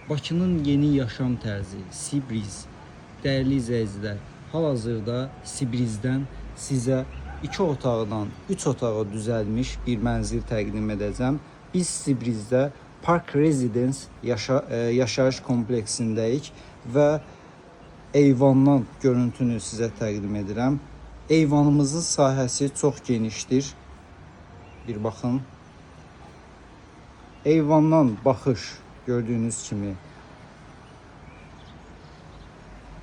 Bakının yeni yaşam tərzi Sibriz. Dəyərli izləyicilər, hal-hazırda Sibrizdən sizə 2 otaqdan 3 otağa düzəlmiş bir mənzil təqdim edəcəm. Biz Sibrizdə Park Residence yaşayış kompleksindəyik və eyvandan görüntünü sizə təqdim edirəm. Eyvanımızın sahəsi çox genişdir. Bir baxın. Eyvandan baxış gördüyünüz kimi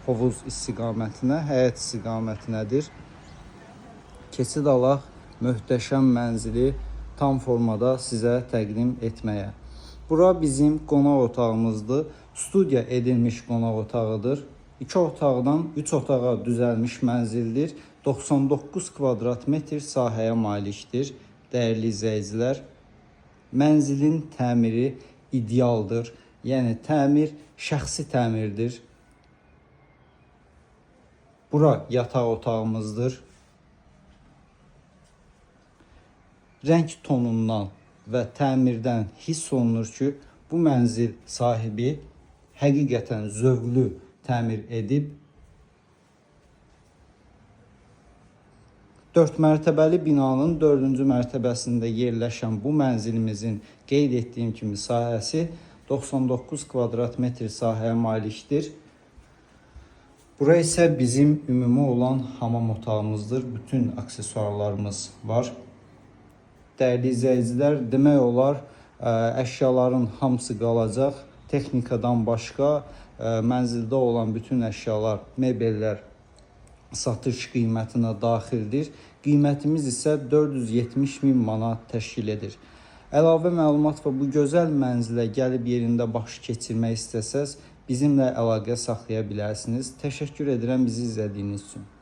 hovuz istiqamətinə, həyət istiqamətindədir. Keçid alaq möhtəşəm mənzili tam formada sizə təqdim etməyə. Bura bizim qonaq otağımızdır. Studiya edilmiş qonaq otağıdır. 2 otaqdan 3 otağa düzəlmiş mənzildir. 99 kvadrat metr sahəyə malikdir. Dəyərli izləyicilər, mənzilin təmiri idealdır. Yəni təmir şəxsi təmirdir. Bura yataq otağımızdır. Rəng tonundan və təmirdən hiss olunur ki, bu mənzil sahibi həqiqətən zövqlü təmir edib. 4 mərtəbəli binanın 4-cü mərtəbəsində yerləşən bu mənzilimizin qeyd etdiyim kimi sahəsi 99 kvadrat metr sahəyə malikdir. Bura isə bizim ümumi olan hamam otağımızdır. Bütün aksesuarlarımız var. Dəyərli izləyicilər, demək olar, əşyaların hamısı qalacaq. Texnikadan başqa mənzildə olan bütün əşyalar, mebellər satış qiymətinə daxildir. Qiymətimiz isə 470 min manat təşkil edir. Əlavə məlumat və bu gözəl mənzilə gəlib yerində baş keçirmək istəsəz, bizimlə əlaqə saxlaya bilərsiniz. Təşəkkür edirəm bizi izlədiyiniz üçün.